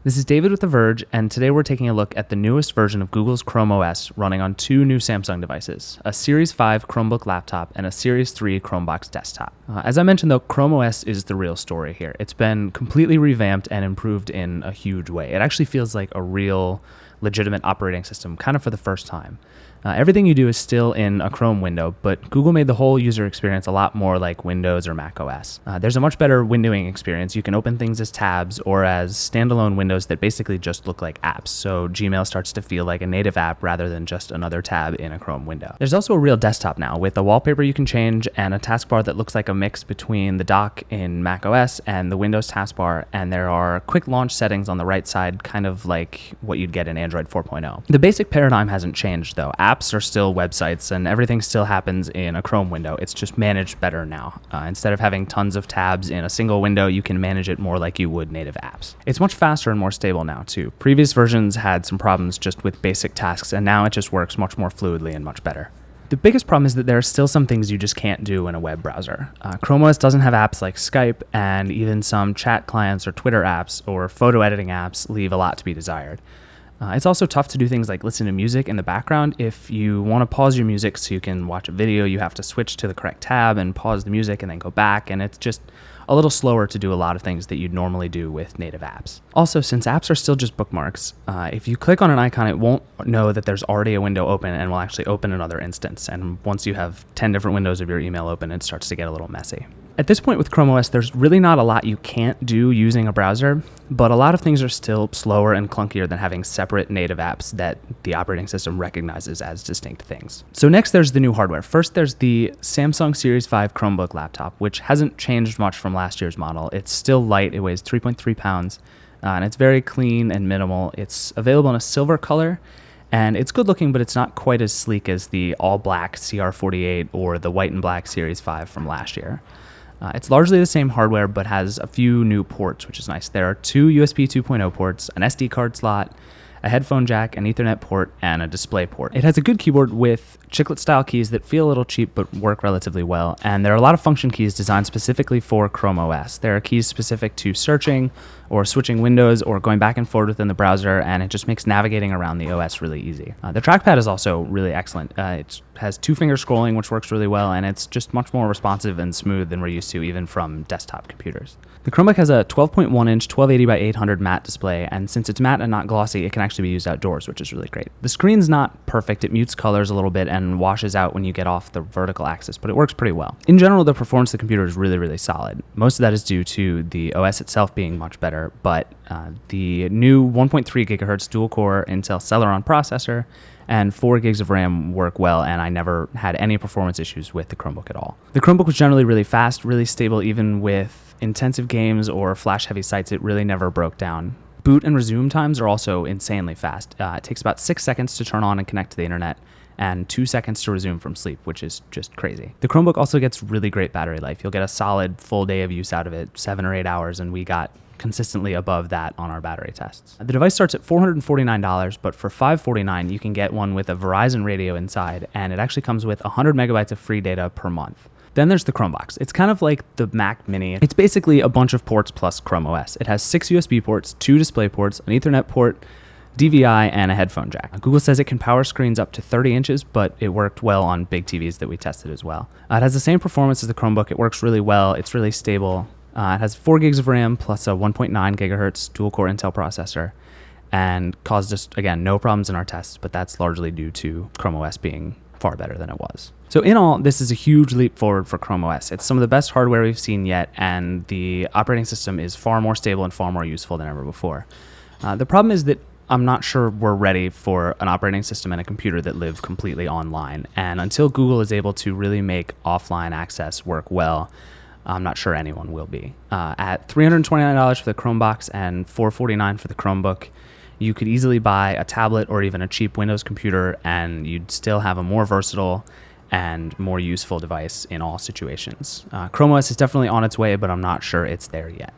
This is David with The Verge, and today we're taking a look at the newest version of Google's Chrome OS running on two new Samsung devices, a Series 5 Chromebook laptop and a Series 3 Chromebox desktop. As I mentioned though, Chrome OS is the real story here. It's been completely revamped and improved in a huge way. It actually feels like a real legitimate operating system, kind of for the first time. Everything you do is still in a Chrome window, but Google made the whole user experience a lot more like Windows or Mac OS. There's a much better windowing experience. You can open things as tabs or as standalone windows that basically just look like apps. So Gmail starts to feel like a native app rather than just another tab in a Chrome window. There's also a real desktop now with a wallpaper you can change and a taskbar that looks like a mix between the dock in Mac OS and the Windows taskbar, and there are quick launch settings on the right side, kind of like what you'd get in Android 4.0. The basic paradigm hasn't changed though. Apps are still websites and everything still happens in a Chrome window. It's just managed better now. Instead of having tons of tabs in a single window, you can manage it more like you would native apps. It's much faster and more stable now too. Previous versions had some problems just with basic tasks, and now it just works much more fluidly and much better. The biggest problem is that there are still some things you just can't do in a web browser. Chrome OS doesn't have apps like Skype, and even some chat clients or Twitter apps or photo editing apps leave a lot to be desired. It's also tough to do things like listen to music in the background. If you want to pause your music so you can watch a video, you have to switch to the correct tab and pause the music and then go back, and it's just a little slower to do a lot of things that you'd normally do with native apps. Also, since apps are still just bookmarks, if you click on an icon, it won't know that there's already a window open and will actually open another instance. And once you have 10 different windows of your email open, it starts to get a little messy. At this point with Chrome OS, there's really not a lot you can't do using a browser, but a lot of things are still slower and clunkier than having separate native apps that the operating system recognizes as distinct things. So next there's the new hardware. First there's the Samsung Series 5 Chromebook laptop, which hasn't changed much from last year's model. It's still light, it weighs 3.3 pounds, and it's very clean and minimal. It's available in a silver color, and it's good looking, but it's not quite as sleek as the all black CR48 or the white and black Series 5 from last year. It's largely the same hardware, but has a few new ports, which is nice. There are two USB 2.0 ports, an SD card slot, a headphone jack, an Ethernet port, and a display port. It has a good keyboard with chiclet-style keys that feel a little cheap but work relatively well, and there are a lot of function keys designed specifically for Chrome OS. There are keys specific to searching or switching windows or going back and forth within the browser, and it just makes navigating around the OS really easy. The trackpad is also really excellent. It has two-finger scrolling, which works really well, and it's just much more responsive and smooth than we're used to even from desktop computers. The Chromebook has a 12.1-inch 1280 by 800 matte display, and since it's matte and not glossy, it can actually be used outdoors, which is really great. The screen's not perfect. It mutes colors a little bit and washes out when you get off the vertical axis, but it works pretty well. In general, the performance of the computer is really, really solid. Most of that is due to the OS itself being much better, but the new 1.3 gigahertz dual-core Intel Celeron processor and 4 gigs of RAM work well, and I never had any performance issues with the Chromebook at all. The Chromebook was generally really fast, really stable, even with intensive games or flash-heavy sites. It really never broke down. Boot and resume times are also insanely fast. It takes about 6 seconds to turn on and connect to the internet, and 2 seconds to resume from sleep, which is just crazy. The Chromebook also gets really great battery life. You'll get a solid full day of use out of it, 7 or 8 hours, and we got consistently above that on our battery tests. The device starts at $449, but for $549 you can get one with a Verizon radio inside, and it actually comes with 100 megabytes of free data per month. Then there's the Chromebox. It's kind of like the Mac Mini. It's basically a bunch of ports plus Chrome OS. It has 6 USB ports, 2 display ports, an Ethernet port, DVI, and a headphone jack. Google says it can power screens up to 30 inches, but it worked well on big TVs that we tested as well. It has the same performance as the Chromebook. It works really well. It's really stable. It has 4 gigs of RAM plus a 1.9 gigahertz dual-core Intel processor, and caused us, again, no problems in our tests, but that's largely due to Chrome OS being far better than it was. So in all, this is a huge leap forward for Chrome OS. It's some of the best hardware we've seen yet, and the operating system is far more stable and far more useful than ever before. The problem is that I'm not sure we're ready for an operating system and a computer that live completely online, and until Google is able to really make offline access work well, I'm not sure anyone will be. At $329 for the Chromebox and $449 for the Chromebook, you could easily buy a tablet or even a cheap Windows computer, and you'd still have a more versatile and more useful device in all situations. Chrome OS is definitely on its way, but I'm not sure it's there yet.